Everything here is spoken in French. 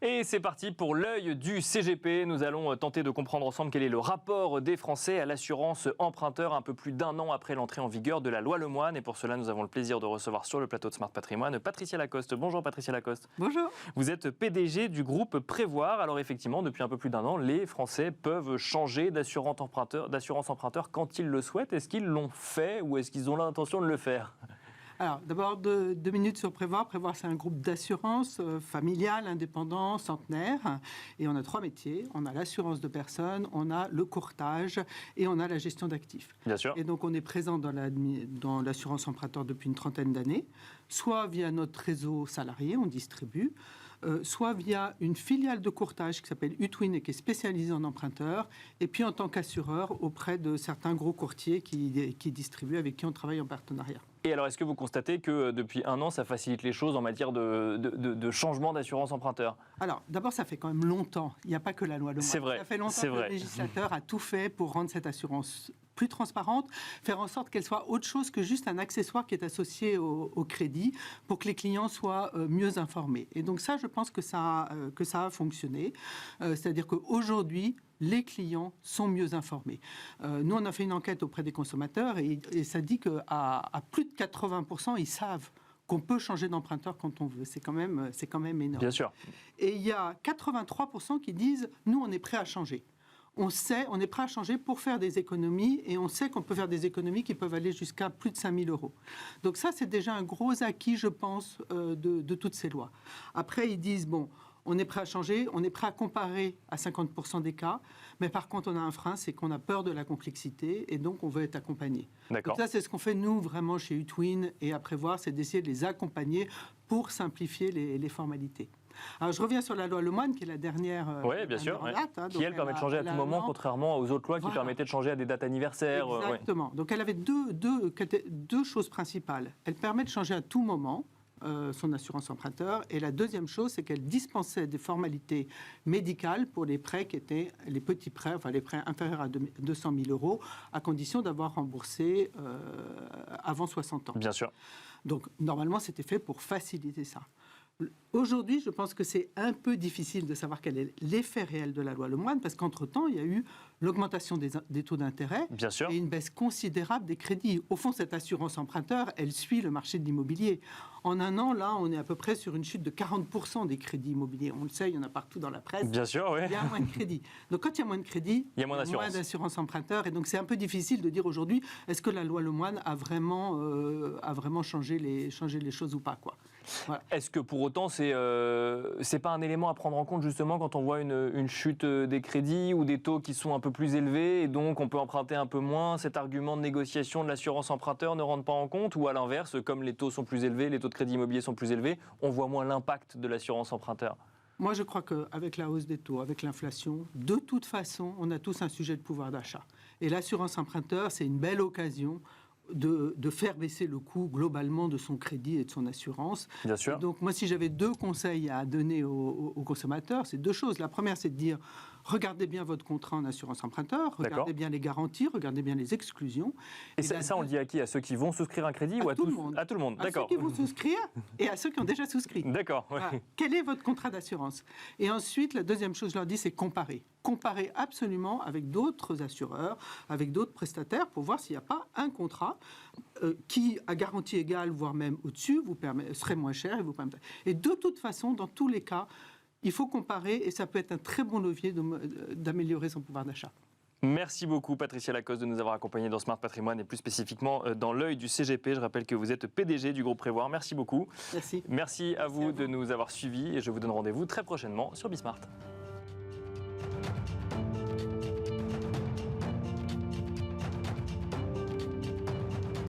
Et c'est parti pour l'œil du CGP. Nous allons tenter de comprendre ensemble quel est le rapport des Français à l'assurance emprunteur un peu plus d'un an après l'entrée en vigueur de la loi Lemoine. Et pour cela, nous avons le plaisir de recevoir sur le plateau de Smart Patrimoine Patricia Lacoste. Bonjour Patricia Lacoste. Bonjour. Vous êtes PDG du groupe Prévoir. Alors effectivement, depuis un peu plus d'un an, les Français peuvent changer d'assurance emprunteur quand ils le souhaitent. Est-ce qu'ils l'ont fait ou est-ce qu'ils ont l'intention de le faire ? Alors, d'abord, deux minutes sur Prévoir. Prévoir, c'est un groupe d'assurance familiale, indépendant, centenaire. Et on a trois métiers. On a l'assurance de personnes, on a le courtage et on a la gestion d'actifs. Bien sûr. Et donc, on est présent dans l'assurance emprunteur depuis une trentaine d'années, soit via notre réseau salarié, on distribue, soit via une filiale de courtage qui s'appelle Utwin et qui est spécialisée en emprunteurs, et puis en tant qu'assureur auprès de certains gros courtiers qui distribuent, avec qui on travaille en partenariat. Et alors, est-ce que vous constatez que depuis un an, ça facilite les choses en matière de changement d'assurance emprunteur ? Alors, d'abord, ça fait quand même longtemps. Il n'y a pas que la loi Lemoine. C'est vrai. Ça fait longtemps que le législateur a tout fait pour rendre cette assurance plus transparente, faire en sorte qu'elle soit autre chose que juste un accessoire qui est associé au crédit pour que les clients soient mieux informés. Et donc ça, je pense que ça a fonctionné. C'est-à-dire qu'aujourd'hui, les clients sont mieux informés. Nous, on a fait une enquête auprès des consommateurs et ça dit qu'à plus de 80%, ils savent qu'on peut changer d'emprunteur quand on veut. C'est quand même énorme. Bien sûr. Et il y a 83% qui disent « nous, on est prêts à changer ». On est prêt à changer pour faire des économies et on sait qu'on peut faire des économies qui peuvent aller jusqu'à plus de 5 000 €. Donc ça, c'est déjà un gros acquis, je pense, de toutes ces lois. Après, ils disent, bon, on est prêt à changer, on est prêt à comparer à 50% des cas, mais par contre, on a un frein, c'est qu'on a peur de la complexité et donc on veut être accompagné. D'accord. Donc ça, c'est ce qu'on fait, nous, vraiment, chez Utwin et à Prévoir, c'est d'essayer de les accompagner pour simplifier les formalités. Alors, je reviens sur la loi Lemoine, qui est la dernière. Oui, bien sûr. Date, qui, elle, permet de changer à tout moment, contrairement aux autres lois qui permettaient de changer à des dates anniversaires. Exactement. Donc, elle avait deux choses principales. Elle permet de changer à tout moment son assurance emprunteur. Et la deuxième chose, c'est qu'elle dispensait des formalités médicales pour les prêts qui étaient les petits prêts, enfin les prêts inférieurs à 200 000 €, à condition d'avoir remboursé avant 60 ans. Bien sûr. Donc, normalement, c'était fait pour faciliter ça. Aujourd'hui, je pense que c'est un peu difficile de savoir quel est l'effet réel de la loi Lemoine, parce qu'entre-temps, il y a eu l'augmentation des taux d'intérêt et une baisse considérable des crédits. Au fond, cette assurance emprunteur, elle suit le marché de l'immobilier. En un an, là, on est à peu près sur une chute de 40% des crédits immobiliers. On le sait, il y en a partout dans la presse. Bien sûr, oui. Il y a moins de crédits. Donc, quand il y a moins de crédits, il y a moins d'assurance emprunteur. Et donc, c'est un peu difficile de dire aujourd'hui, est-ce que la loi Lemoine a vraiment changé les choses ou pas, quoi. Voilà. Est-ce que pour autant, c'est pas un élément à prendre en compte justement quand on voit une chute des crédits ou des taux qui sont un peu plus élevés et donc on peut emprunter un peu moins? Cet argument de négociation de l'assurance emprunteur ne rentre pas en compte, ou à l'inverse, comme les taux sont plus élevés, les taux de crédit immobilier sont plus élevés, on voit moins l'impact de l'assurance emprunteur? Moi, je crois qu'avec la hausse des taux, avec l'inflation, de toute façon, on a tous un sujet de pouvoir d'achat. Et l'assurance emprunteur, c'est une belle occasion de faire baisser le coût globalement de son crédit et de son assurance. Bien sûr. Et donc moi, si j'avais deux conseils à donner aux consommateurs, c'est deux choses. La première, c'est de dire, regardez bien votre contrat en assurance emprunteur, regardez bien les garanties, regardez bien les exclusions. Et ça, on le dit à qui? À ceux qui vont souscrire un crédit ou à tout le monde? À tout le monde, d'accord. À ceux qui vont souscrire et à ceux qui ont déjà souscrit. D'accord. Voilà. Quel est votre contrat d'assurance? Et ensuite, la deuxième chose, je leur dis, c'est comparer. Comparer absolument avec d'autres assureurs, avec d'autres prestataires, pour voir s'il n'y a pas un contrat qui, à garantie égale, voire même au-dessus, serait moins cher et vous permettrait. Et de toute façon, dans tous les cas, il faut comparer et ça peut être un très bon levier d'améliorer son pouvoir d'achat. Merci beaucoup Patricia Lacoste de nous avoir accompagnés dans Smart Patrimoine et plus spécifiquement dans l'œil du CGP. Je rappelle que vous êtes PDG du groupe Prévoir. Merci beaucoup. Merci. Merci à vous de nous avoir suivis et je vous donne rendez-vous très prochainement sur Bismart.